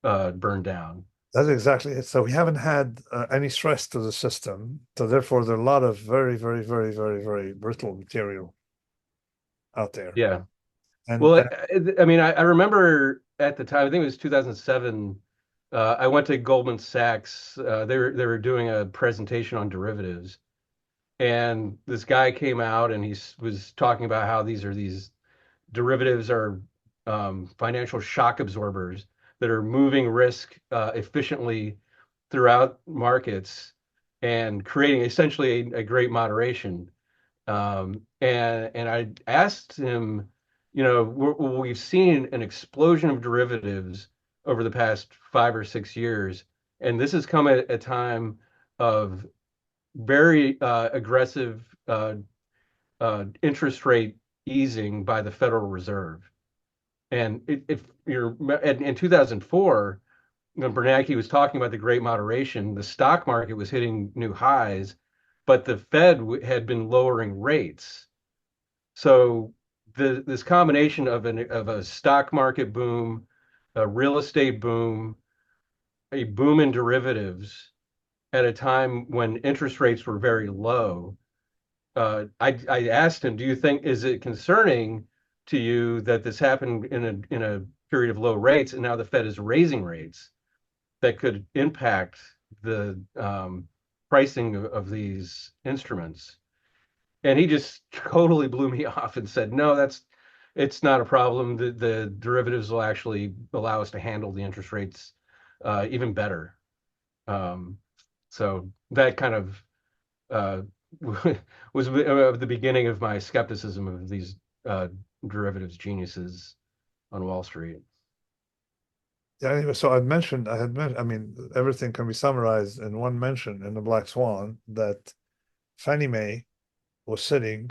burn down. That's exactly it. So we haven't had any stress to the system. So therefore, there are a lot of very, very, very, very, very brittle material out there. Yeah. And Well, I mean, I remember at the time, I think it was 2007. I went to Goldman Sachs. They were doing a presentation on derivatives, and this guy came out and was talking about how these derivatives are financial shock absorbers that are moving risk efficiently throughout markets and creating essentially a great moderation. And I asked him, we've seen an explosion of derivatives over the past 5 or 6 years, and this has come at a time of very aggressive interest rate easing by the Federal Reserve. And if you're in 2004, when Bernanke was talking about the Great Moderation, the stock market was hitting new highs, but the Fed had been lowering rates. So this combination of a stock market boom, a real estate boom, a boom in derivatives at a time when interest rates were very low. I asked him, "Do you think is it concerning to you that this happened in a period of low rates and now the Fed is raising rates that could impact the pricing of these instruments?" And he just totally blew me off and said, "No, it's not a problem. The derivatives will actually allow us to handle the interest rates even better." Um, so that kind of uh, was the beginning of my skepticism of these uh, derivatives geniuses on Wall Street. Yeah, anyway, so I had mentioned, I mean, everything can be summarized in one mention in the Black Swan that Fannie Mae was sitting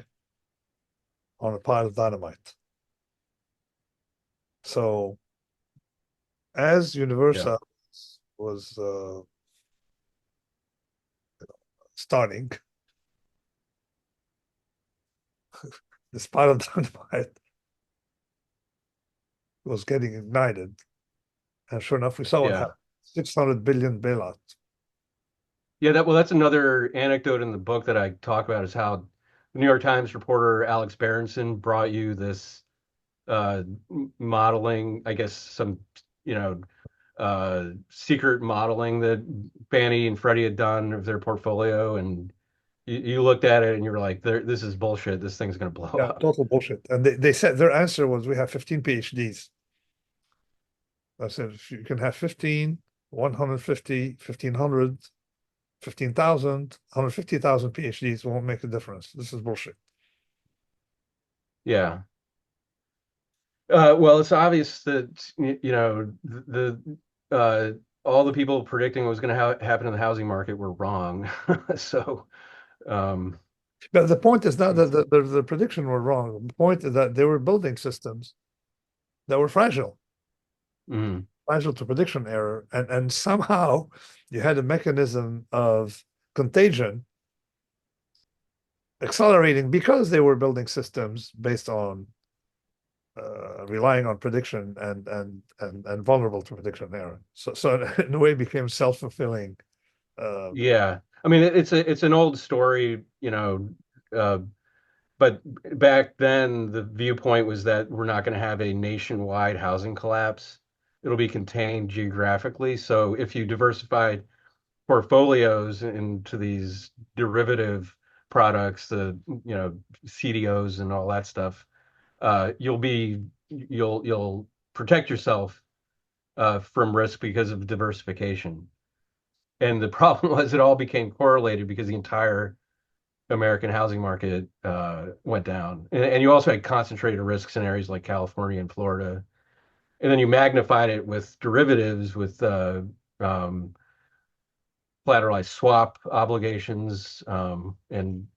on a pile of dynamite. So as Yeah, Universal was starting, this pile of dynamite was getting ignited. And sure enough, we saw what yeah, happened. 600 billion bailout. yeah. That's another anecdote in the book that I talk about is how the New York Times reporter Alex Berenson brought you this modeling, I guess some you know secret modeling that Fannie and Freddie had done of their portfolio, and you looked at it and you were like, "This is bullshit. This thing's going to blow Yeah, up." total bullshit. And they said their answer was we have 15 PhDs. I said, if you can have 15, 150, 1,500, 15,000, 150,000 PhDs won't make a difference. This is bullshit. Yeah. Well, it's obvious that the all the people predicting what was going to happen in the housing market were wrong. So, um, But the point is not that the prediction were wrong. The point is that they were building systems that were fragile, mm, fragile to prediction error. And somehow you had a mechanism of contagion accelerating because they were building systems based on relying on prediction and vulnerable to prediction error. So in a way, it became self-fulfilling. Uh, yeah. I mean, it's an old story, uh, but back then the viewpoint was that we're not going to have a nationwide housing collapse. It'll be contained geographically. So if you diversified portfolios into these derivative products, the CDOs and all that stuff, you'll protect yourself from risk because of diversification. And the problem was it all became correlated because the entire American housing market went down, and you also had concentrated risks in areas like California and Florida, and then you magnified it with derivatives with um, collateralized swap obligations and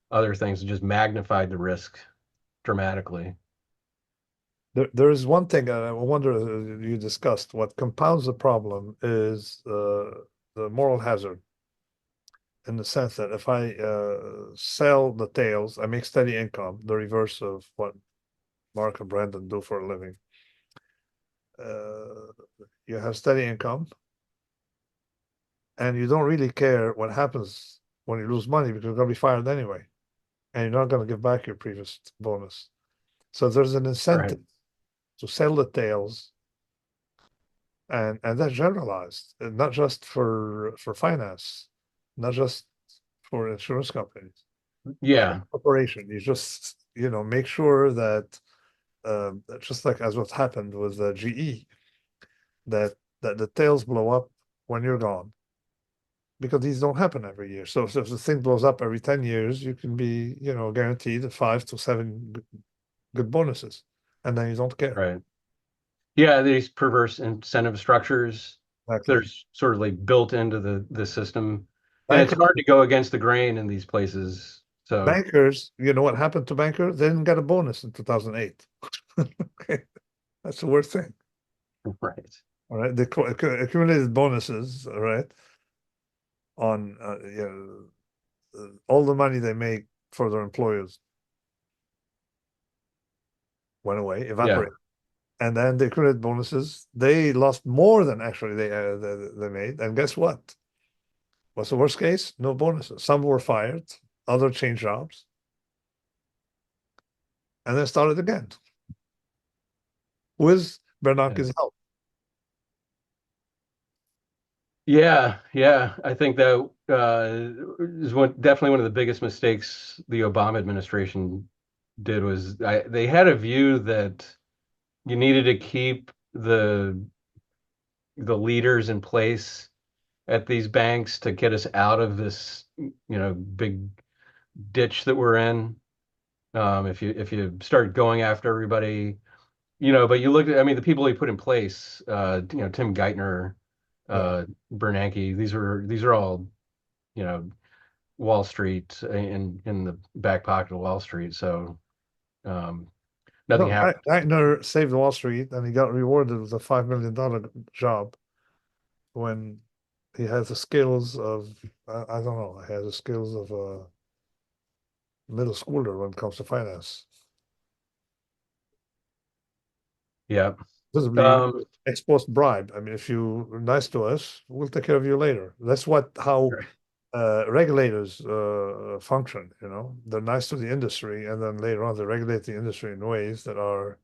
other things and just magnified the risk dramatically. there is one thing I wonder you discussed. What compounds the problem is the moral hazard, in the sense that if I sell the tails, I make steady income, the reverse of what Mark and Brandon do for a living. Uh, you have steady income, and you don't really care what happens when you lose money because you're going to be fired anyway, and you're not going to give back your previous bonus. So there's an Right. incentive to sell the tails and that's generalized, not just for finance, not just for insurance companies, but for Yeah, corporation. You just make sure that just like as what happened with GE, that the tails blow up when you're gone, because these don't happen every year. So if the thing blows up every 10 years, you can be guaranteed 5 to 7 good bonuses, and then you don't care. right. Yeah, these perverse incentive structures that Exactly. are sort of like built into the system, and it's Bankers, hard to go against the grain in these places. So, bankers, you know what happened to bankers? They didn't get a bonus in 2008. Okay, that's the worst thing. right. All right, they accumulated bonuses. All right, on all the money they make for their employers went away, Yeah, evaporated, and then the accumulated bonuses they lost more than actually they made. And guess what? What's the worst case? No bonuses. Some were fired, others changed jobs, and then started again with yeah, Bernanke's help. yeah, yeah. I think that is definitely one of the biggest mistakes the Obama administration did was they had a view that you needed to keep the leaders in place at these banks to get us out of this, big ditch that we're in. If you start going after everybody, but you look at, I mean, the people he put in place, Tim Geithner, Yeah. Bernanke, these are all, you know, Wall Street in the back pocket of Wall Street. So nothing No, happened. Geithner saved Wall Street, and he got rewarded with a $5 million job when he has the skills of I don't know, he has the skills of a middle schooler when it comes to finance. Yeah. Visibly Um, ex post bribe. I mean, if you're nice to us, we'll take care of you later. That's how regulators function. They're nice to the industry, and then later on they regulate the industry in ways that are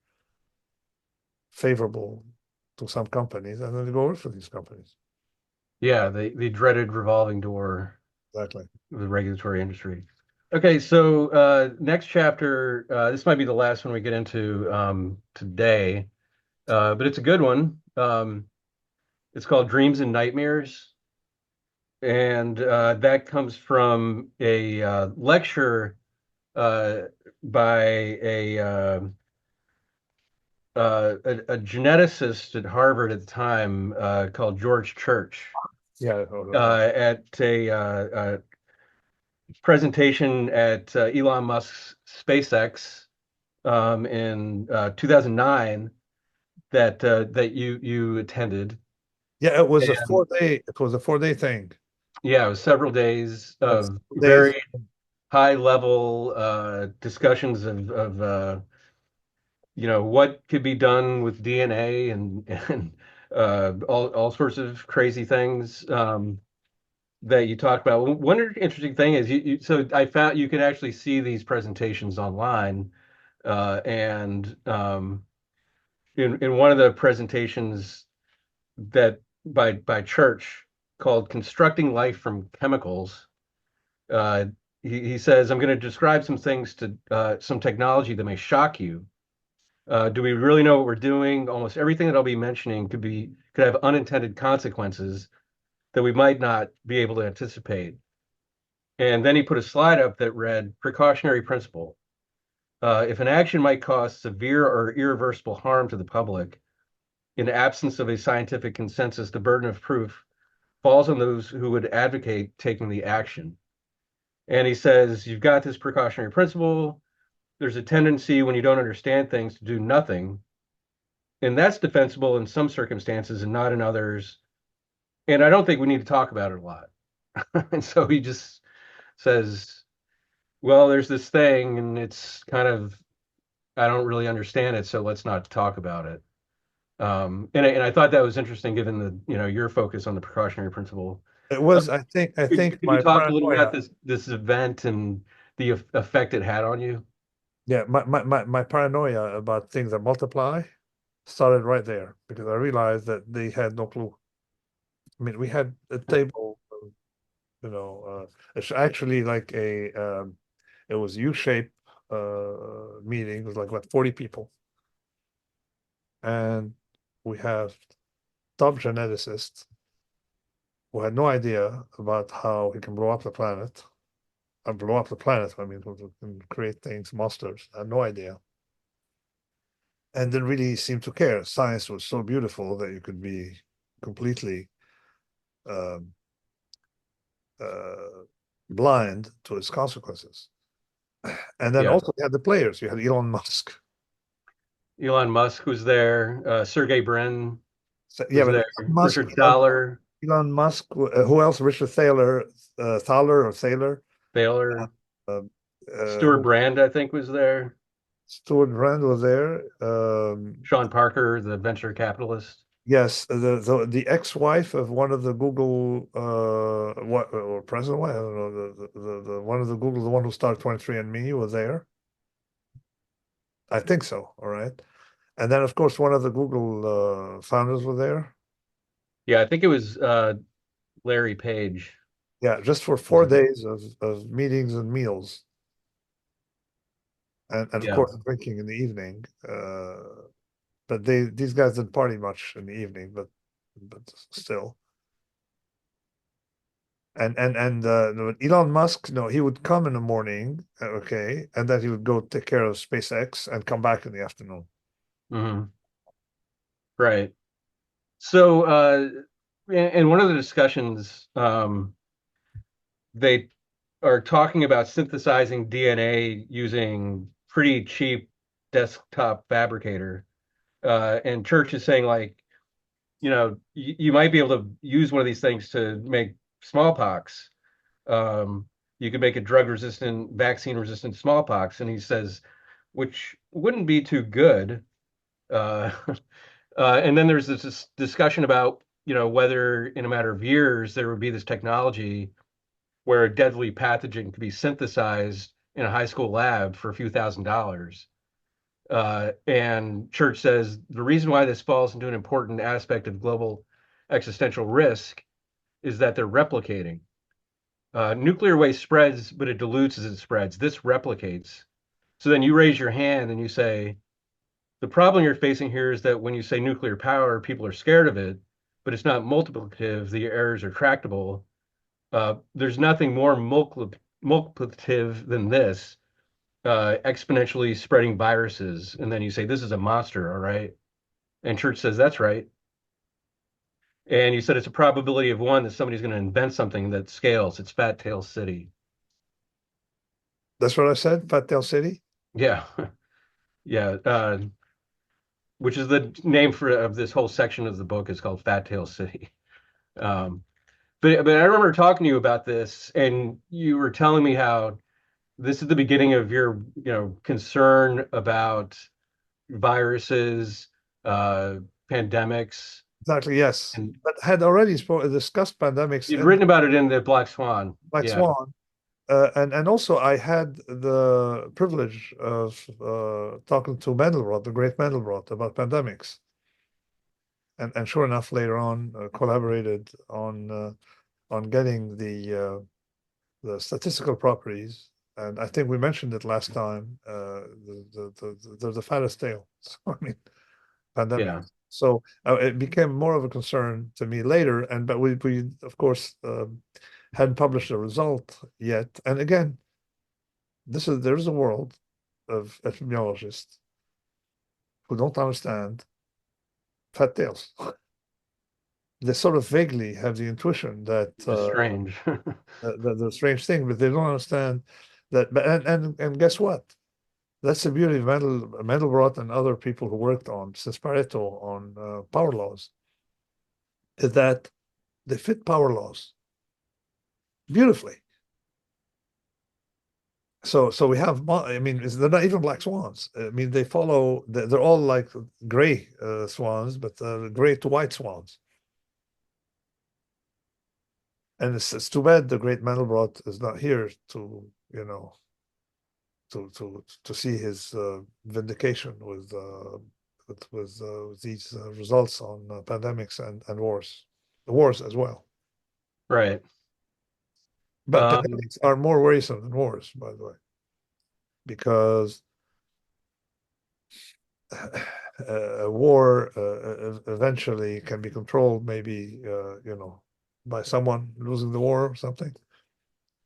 favorable to some companies, and then they go work for these companies. yeah, the dreaded revolving door Exactly. of the regulatory industry. Okay, so next chapter, this might be the last one we get into today, but it's a good one. It's called Dreams and Nightmares, and that comes from a lecture uh, by a geneticist at Harvard at the time called George Church Yeah. at a presentation at Elon Musk's SpaceX in 2009 that you attended. Yeah, it was a And 4 day. It was a 4 day thing. yeah, it was several days And of 7 days. very high level discussions of what could be done with DNA and all sorts of crazy things that you talked about. One interesting thing is so I found you can actually see these presentations online, and in one of the presentations that by Church called "Constructing Life from Chemicals." Uh, he says, "I'm going to describe some things to some technology that may shock you. Do we really know what we're doing? Almost everything that I'll be mentioning could have unintended consequences that we might not be able to anticipate." And then he put a slide up that read, "Precautionary principle. If an action might cause severe or irreversible harm to the public, in absence of a scientific consensus, the burden of proof falls on those who would advocate taking the action." And he says, you've got this precautionary principle. There's a tendency when you don't understand things to do nothing. And that's defensible in some circumstances and not in others. And I don't think we need to talk about it a lot. And so he just says, well, there's this thing and it's kind of, I don't really understand it. So let's not talk about it. And I thought that was interesting given your focus on the precautionary principle. It Uh, was, I think could you my talk a little about paranoia. this event and the effect it had on you? Yeah, my paranoia about things that multiply started right there because I realized that they had no clue. I mean, we had a table, it's actually like it was U-shaped meeting. It was like what 40 people, and we have top geneticists who had no idea about how he can blow up the planet. Blow up the planet. I mean, who can create things, monsters. I had no idea, and didn't really seem to care. Science was so beautiful that you could be completely um, uh, blind to its consequences. And then Yeah. also you had the players. You had Elon Musk. Elon Musk was there. Sergey Brin So, yeah, was but there. Elon Musk, Richard Thaler, who else? Richard Thaler, Thaler or Thaler, Thaler, uh, Stuart Brand, I think, was there. Stuart Brand was there. Sean Parker, the venture capitalist. Yes, the ex-wife of one of the Google what or president, I don't know, the one of the Google, the one who started 23andMe was there. I think so. All right. And then of course one of the Google founders were there. Yeah, I think it was Larry Page. Yeah, just for Was 4 days of meetings and meals. And of Yeah. course drinking in the evening. But these guys didn't party much in the evening, but still. And Elon Musk, no, he would come in the morning, okay, and then he would go take care of SpaceX and come back in the afternoon. Hmm. Right. So, in one of the discussions, they are talking about synthesizing DNA using pretty cheap desktop fabricator. And Church is saying, like, you might be able to use one of these things to make smallpox. Um, you could make a drug resistant, vaccine resistant smallpox. And he says, which wouldn't be too good. Uh, and then there's this discussion about, whether in a matter of years there would be this technology where a deadly pathogen could be synthesized in a high school lab for a few $1,000s. And Church says the reason why this falls into an important aspect of global existential risk is that they're replicating. Nuclear waste spreads, but it dilutes as it spreads. This replicates. So then you raise your hand and you say, the problem you're facing here is that when you say nuclear power, people are scared of it, but it's not multiplicative. The errors are tractable. There's nothing more multiplicative than this, exponentially spreading viruses. And then you say, this is a monster, all right? And Church says, that's right. And you said it's a probability of one that somebody's going to invent something that scales. It's Fat Tail City. That's what I said, Fat Tail City. Yeah. Yeah. Which is the name of this whole section of the book is called Fat Tail City. Um, but I remember talking to you about this, and you were telling me how this is the beginning of your concern about viruses, pandemics, Exactly, yes. and But had already discussed pandemics you'd in written about it in the Black Swan. Black Yeah, Swan. And also I had the privilege of talking to Mandelbrot, the great Mandelbrot, about pandemics. And sure enough, later on, collaborated on getting the statistical properties. And I think we mentioned it last time. The fattest tail. So, I mean, yeah, pandemics. So it became more of a concern to me later. But we of course hadn't published a result yet. And again, there's a world of epidemiologists who don't understand fat tails. They sort of vaguely have the intuition that which is strange. the strange thing, but they don't understand that. But and guess what? That's the beauty of Mandelbrot and other people who worked on since Pareto on power laws, is that they fit power laws beautifully. So we have, I mean, they're not even black swans. I mean, they follow, they're all like gray swans, but gray to white swans. And it's too bad the great Mandelbrot is not here to, to see his vindication with with these results on pandemics and wars as well. Right. But Um, pandemics are more worrisome than wars, by the way, because a war eventually can be controlled, maybe by someone losing the war or something.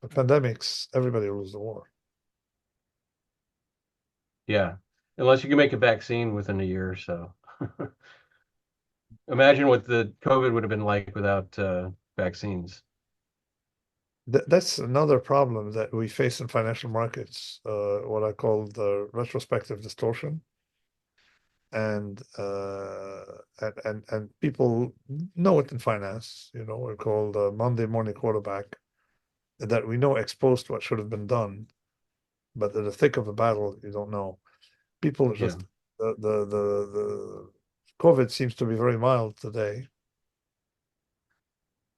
But pandemics, everybody loses the war. yeah. Unless you can make a vaccine within a year or so. Imagine what the COVID would have been like without vaccines. That's another problem that we face in financial markets, what I call the retrospective distortion. And people know it in finance, we're called Monday morning quarterback, that we know exposed what should have been done, but in the thick of the battle, you don't know. People are Yeah. just the COVID seems to be very mild today,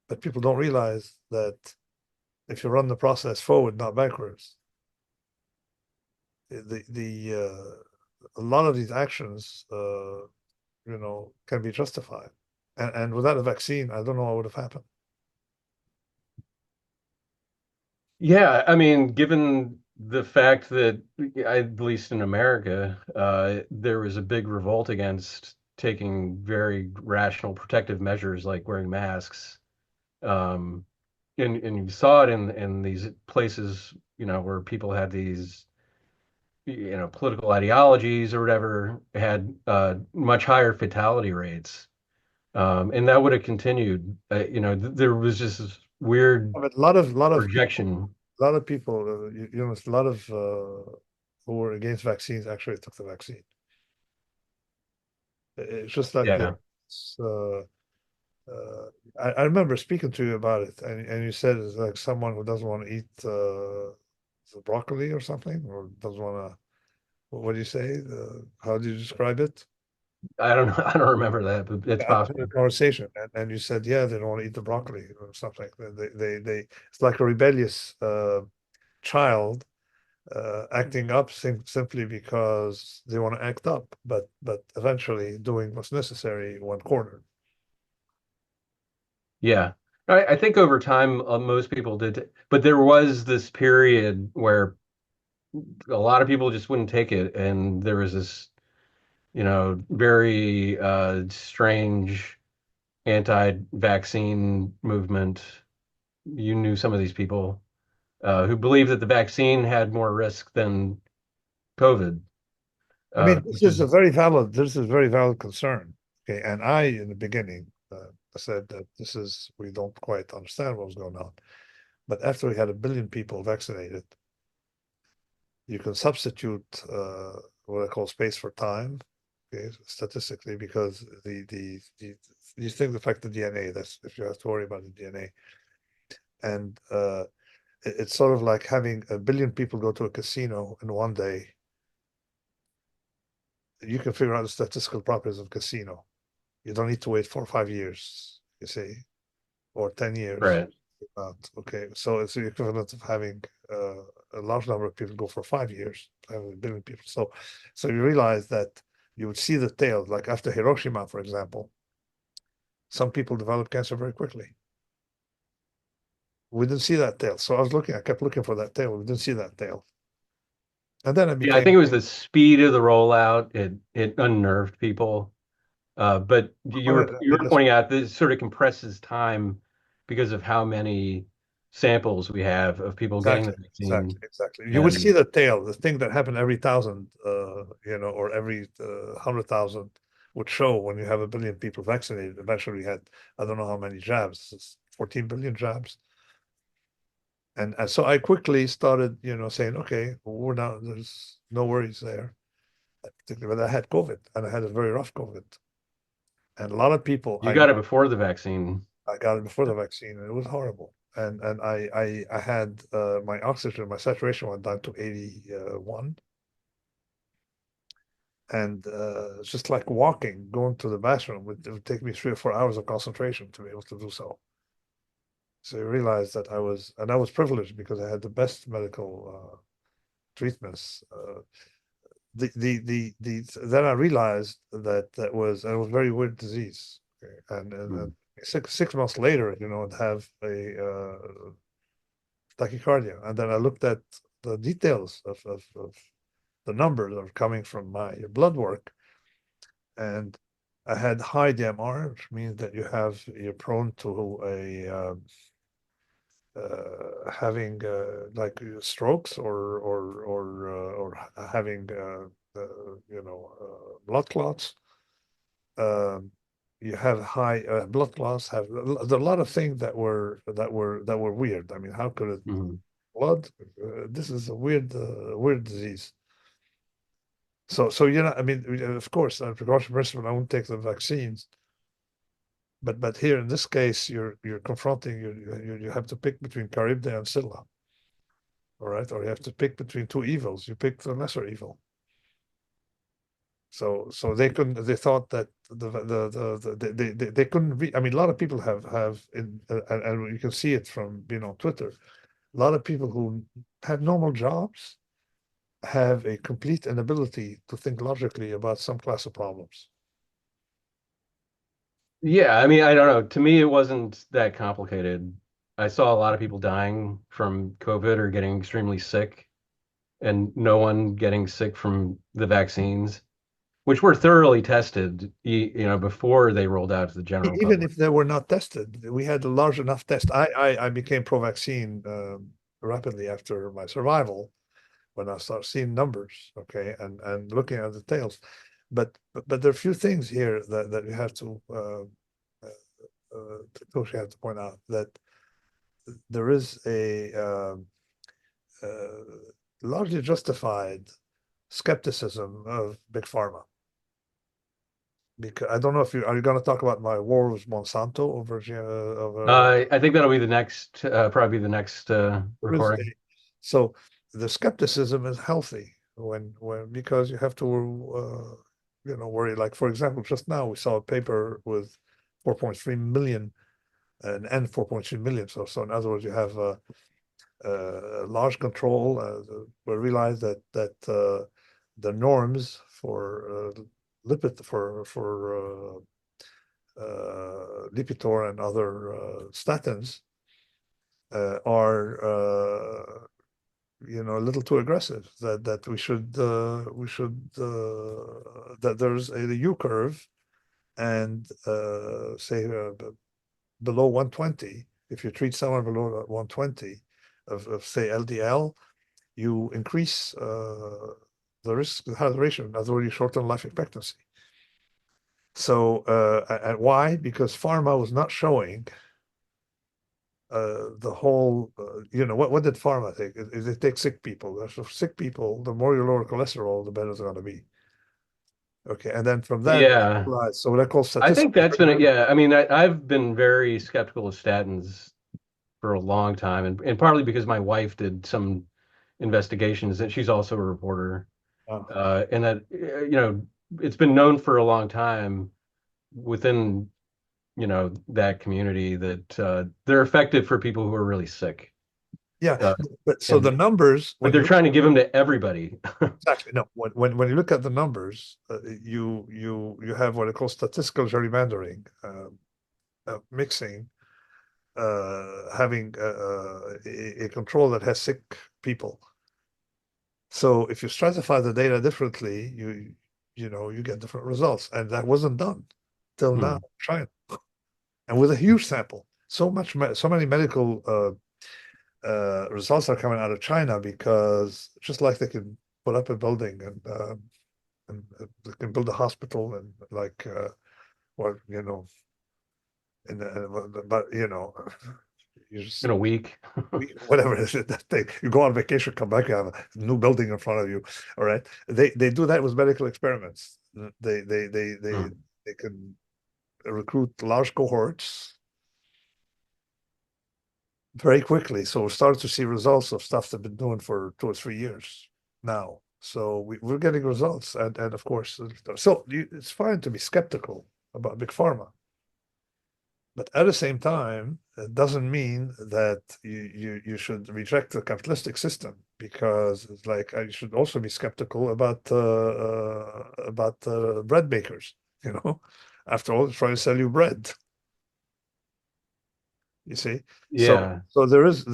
but people don't realize that if you run the process forward, not backwards, the a lot of these actions, can be justified. And without a vaccine, I don't know what would have happened. Yeah, I mean, given the fact that, at least in America, there was a big revolt against taking very rational protective measures like wearing masks. Um, and you saw it in these places, where people had these, political ideologies or whatever, had much higher fatality rates. And that would have continued. There was just this weird I mean, a lot of people, a lot of who were against vaccines actually took the vaccine. It's just like Yeah. I remember speaking to you about it, and you said it's like someone who doesn't want to eat the broccoli or something, or doesn't want to. What do you say? How do you describe it? I don't know. I don't remember that, but it's Yeah, I had a possible. conversation, and you said, yeah, they don't want to eat the broccoli or something. It's like a rebellious child acting up simply because they want to act up, but eventually doing what's necessary one corner. Yeah. I think over time, most people did, but there was this period where a lot of people just wouldn't take it, and there was this, very strange anti-vaccine movement. You knew some of these people who believed that the vaccine had more risk than COVID, I mean, which is, this is a very valid concern. Okay, and I, in the beginning, said that we don't quite understand what was going on. But after we had 1 billion people vaccinated, you can substitute what I call space for time, okay, statistically, because you think the fact the DNA, that's if you have to worry about the DNA. And it's sort of like having 1 billion people go to a casino in one day. You can figure out the statistical properties of casino. You don't need to wait 4 or 5 years, you see, or 10 years. right. Okay, so it's the equivalent of having a large number of people go for 5 years, having 1 billion people. So you realize that you would see the tail, like after Hiroshima, for example, some people develop cancer very quickly. We didn't see that tail. So I kept looking for that tail. We didn't see that tail. And then it Yeah, I think became it was the speed of the rollout. It unnerved people. But you well, were you were pointing out this sort of compresses time because of how many samples we have of people getting the exactly, vaccine. exactly. You would see And the tail, the thing that happened every thousand, or every 100,000 would show when you have 1 billion people vaccinated. Eventually, we had I don't know how many jabs, it's 14 billion jabs, and so I quickly started, saying, okay, we're now there's no worries there. Particularly, but I had COVID, and I had a very rough COVID, and a lot of people you I got it know before the vaccine. I got it before the vaccine, and it was horrible. And I had my saturation went down to 81, and it's just like walking, going to the bathroom it would take me 3 or 4 hours of concentration to be able to do so. So you realize that I was privileged because I had the best medical treatments. then I realized that it was a very weird disease. Okay. And Mm. 6 months later, I'd have a tachycardia. And then I looked at the details of the numbers that are coming from my blood work. And I had high DMR, which means that you're prone to having like strokes or having blood clots. Um, you have high blood clots. There's a lot of things that were weird. I mean, how could it Mhm. blood? This is a weird disease. So I mean, of course, precaution principle. I won't take the vaccines, but here in this case, you're confronting you have to pick between Charybdis and Scylla, all right, or you have to pick between two evils. You pick the lesser evil. So they thought that they couldn't I mean, a lot of people have and you can see it from being on Twitter. A lot of people who have normal jobs have a complete inability to think logically about some class of problems. Yeah, I mean, I don't know. To me, it wasn't that complicated. I saw a lot of people dying from COVID or getting extremely sick, and no one getting sick from the vaccines, which were thoroughly tested, before they rolled out to the general Even public. if they were not tested, we had a large enough test. I became pro-vaccine rapidly after my survival when I start seeing numbers, okay, and looking at the details. But there are a few things here that you have to Toshi have to point out that there is a uh, largely justified skepticism of big pharma. Because I don't know if you going to talk about my war with Monsanto over I think that'll be the next, probably the next there is a, recording. so the skepticism is healthy when because you have to worry. Like, for example, just now we saw a paper with 4.3 million and N 4.3 million. So in other words, you have large control. We realize that the norms for lipid for Lipitor and other statins are a little too aggressive. That that there's a U curve and say below 120. If you treat someone below 120 of say LDL, you increase the risk of hazard. In other words, you shorten life expectancy. So and why? Because pharma was not showing the whole, what did pharma take? They take sick people. So sick people, the more you lower cholesterol, the better it's going to be. Okay, and then from that, Yeah, right, so what I call I think statistical. that's been, yeah, I mean, I've been very skeptical of statins for a long time, and partly because my wife did some investigations, and she's also a reporter, Uh, and that, it's been known for a long time within, that community that they're effective for people who are really sick. yeah, Uh, but so the and numbers but when they're you trying to give them to everybody. exactly no when you look at the numbers, you have what I call statistical gerrymandering, mixing, having a control that has sick people. So if you stratify the data differently, you get different results, and that wasn't done till now. Hmm. China, and with a huge sample, so many medical results are coming out of China because just like they can put up a building and they can build a hospital and like or but you In just a week. whatever it is that thing. You go on vacation, come back, you have a new building in front of you. All right. They do that with medical experiments. Hmm. They can recruit large cohorts very quickly. So we started to see results of stuff they've been doing for 2 or 3 years now. So we're getting results, and of course, it's fine to be skeptical about big pharma, but at the same time, it doesn't mean that you should reject the capitalistic system. because it's like I should also be skeptical about bread bakers. You know, after all, they're trying to sell you bread. You see, Yeah. so there is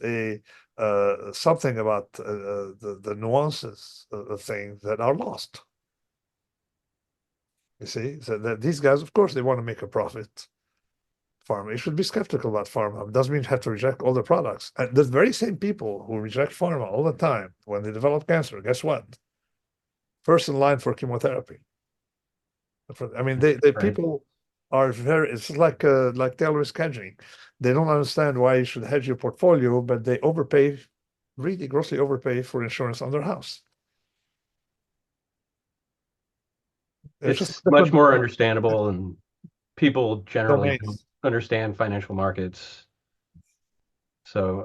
a something about the nuances of things that are lost. You see, so that these guys, of course, they want to make a profit. Pharma, you should be skeptical about pharma. It doesn't mean you have to reject all the products. And the very same people who reject pharma all the time when they develop cancer, guess what? First in line for chemotherapy. I mean, they Right. people are very. It's like Taylor is hedging. They don't understand why you should hedge your portfolio, but they overpay, really grossly overpay for insurance on their house. It's just It's much different more understandable, and people generally don't domains. understand financial markets. So,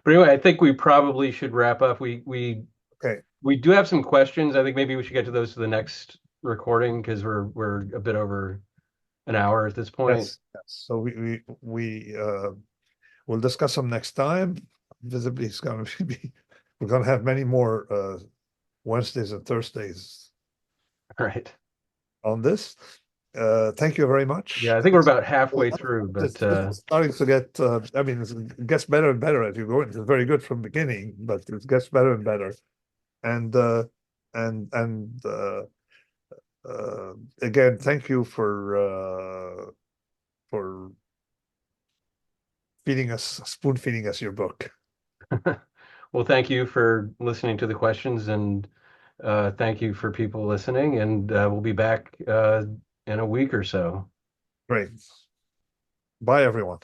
but anyway, I think we probably should wrap up. Okay. We do have some questions. I think maybe we should get to those to the next recording because we're a bit over an hour at this point. Yes. Yes. So we'll discuss them next time. Visibly, it's going to be we're going to have many more Wednesdays and Thursdays All right. on this. Thank you very much. Yeah, I think we're about halfway through, but It's starting to get. I mean, it gets better and better as you go. It's very good from the beginning, but it gets better and better. And and uh, again, thank you for feeding us, spoon feeding us your book. well, thank you for listening to the questions, and thank you for people listening. And we'll be back in a week or so. Great. Bye, everyone.